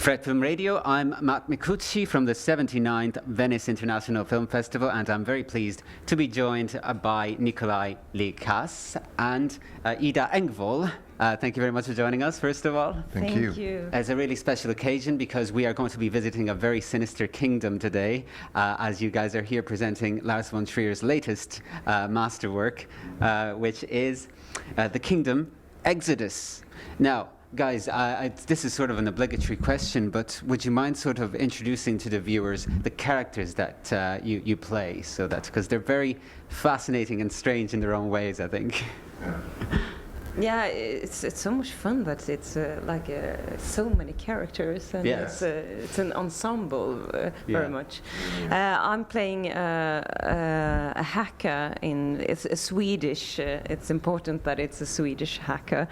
Fred Film Radio, I'm Matt Micucci from the 79th Venice International Film Festival, and I'm very pleased to be joined by Nikolaj Kaas and Ida Engvoll. Thank you very much for joining us, first of all. Thank you. It's a really special occasion because we are going to be visiting a very sinister kingdom today, as you guys are here presenting Lars von Trier's latest masterwork, which is the Kingdom Exodus. Now, guys, this is sort of an obligatory question, but would you mind sort of introducing to the viewers the characters that you play, so that because they're very fascinating and strange in their own ways, I think. Yeah, it's so much fun that it's so many characters, and it's an ensemble very much. I'm playing a hacker it's a Swedish. It's important that it's a Swedish hacker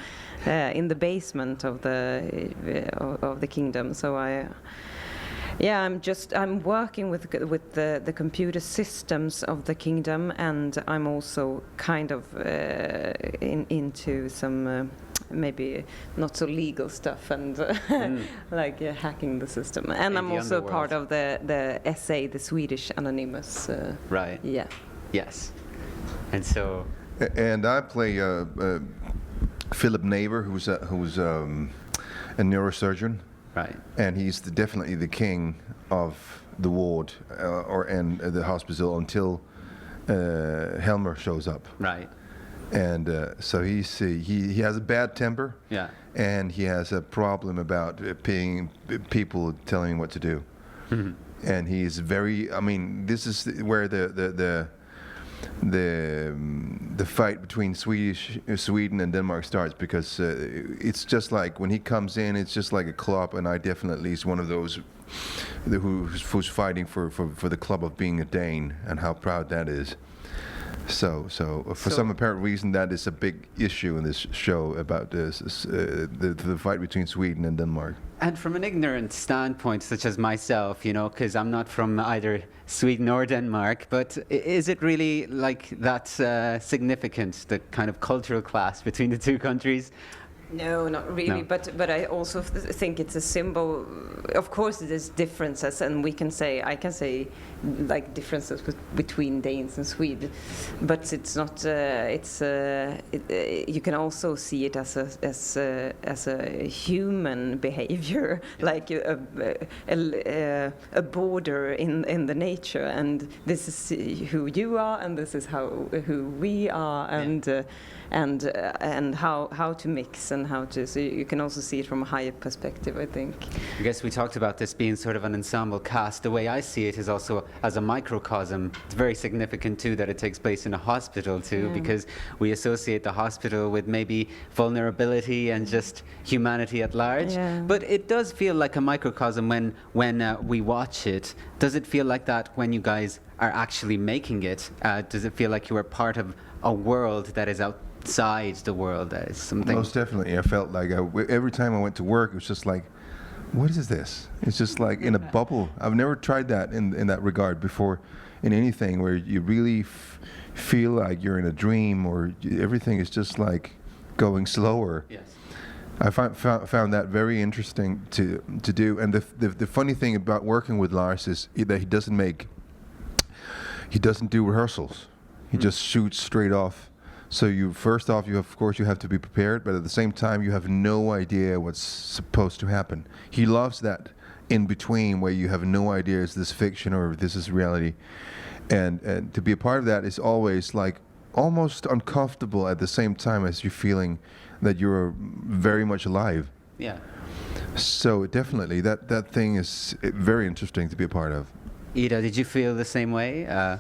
in the basement of the kingdom. So I'm working with the computer systems of the kingdom, and I'm also kind of into some maybe not so legal stuff and like hacking the system. And I'm also part of the SA, the Swedish Anonymous. Right. Yeah. Yes. And so. And I play Philip Neighbor, who's a neurosurgeon. Right. And he's definitely the king of the ward and the hospital until Helmer shows up. Right. And so he has a bad temper. Yeah. And he has a problem about paying people telling him what to do. Mm-hmm. And he's very. I mean, this is where the fight between Sweden and Denmark starts, because it's just like when he comes in, it's just like a club, and I definitely is one of those who's fighting for the club of being a Dane, and how proud that is. So for some apparent reason, that is a big issue in this show about the fight between Sweden and Denmark. And from an ignorant standpoint, such as myself, because I'm not from either Sweden or Denmark, but is it really like that significant, the kind of cultural clash between the two countries? No, not really. No. But I also think it's a symbol. Of course, there's differences, and I can say like differences between Danes and Swedes, but it's not. You can also see it as a human behavior, like a border in the nature, and this is who you are, and this is who we are, and how to mix and how to. So you can also see it from a higher perspective, I think. I guess we talked about this being sort of an ensemble cast. The way I see it is also as a microcosm. It's very significant too that it takes place in a hospital too, because we associate the hospital with maybe vulnerability and just humanity at large. Yeah. But it does feel like a microcosm when we watch it. Does it feel like that when you guys are actually making it? Does it feel like you are part of a world that is outside the world? That is something. Most definitely. I felt like every time I went to work, it was just like, what is this? It's just like in a bubble. I've never tried that in that regard before, in anything where you really feel like you're in a dream, or everything is just like going slower. Yes. I found that very interesting to do. And the funny thing about working with Lars is that he doesn't do rehearsals. He just shoots straight off. So first off, you have to be prepared, but at the same time, you have no idea what's supposed to happen. He loves that in between where you have no idea, is this fiction or this is reality. And to be a part of that is always like almost uncomfortable at the same time as you're feeling that you're very much alive. Yeah. So definitely, that thing is very interesting to be a part of. Ida, did you feel the same way? I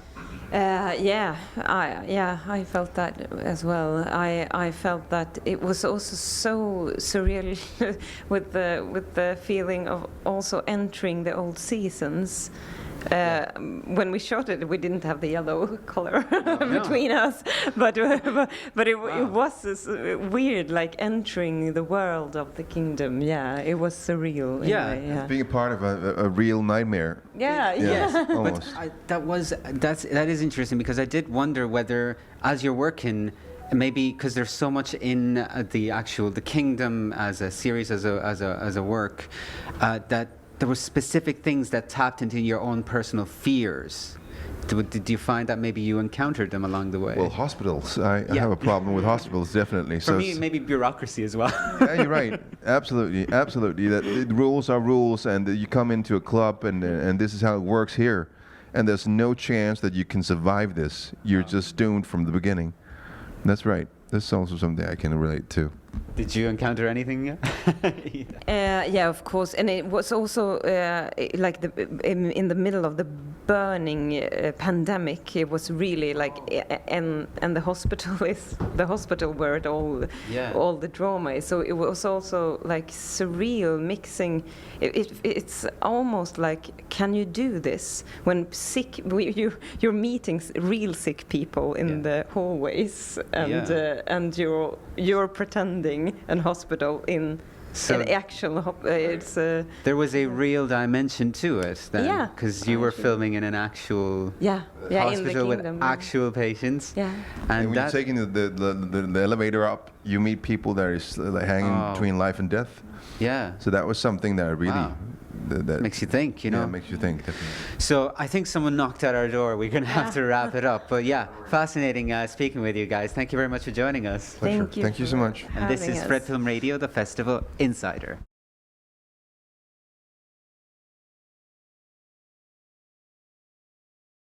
felt that as well. I felt that it was also so surreal with the feeling of also entering the old seasons. When we shot it, we didn't have the yellow color between us, but it was this weird, like entering the world of the kingdom. Yeah, it was surreal. Yeah, being a part of a real nightmare. Yeah. Almost. But that is interesting, because I did wonder whether, as you're working maybe because there's so much in the kingdom as a series, as a work, that there were specific things that tapped into your own personal fears. Did you find that maybe you encountered them along the way? Well, hospitals. I have a problem with hospitals, definitely. For me, maybe bureaucracy as well. Yeah, you're right. Absolutely, absolutely. That the rules are rules, and you come into a club, and this is how it works here, and there's no chance that you can survive this. You're just doomed from the beginning. That's right. That's also something I can relate to. Did you encounter anything? Yeah, of course, and it was also like in the middle of the burning pandemic. It was really like, and the hospital is the hospital where it all the drama is. So it was also like surreal mixing. It's almost like, can you do this when you're meeting real sick people in the hallways, and you're pretending an hospital in an actual it's there was a real dimension to it then, because you were filming in an actual hospital with actual patients, and when you're taking the elevator up, you meet people that is like hanging between life and death. So that was something that really that makes you think, you know. Yeah, makes you think, definitely. So I think someone knocked at our door. We're going to have to wrap it up. But yeah, fascinating speaking with you guys. Thank you very much for joining us. Thank you so much. And this is Fred Film Radio, the Festival Insider.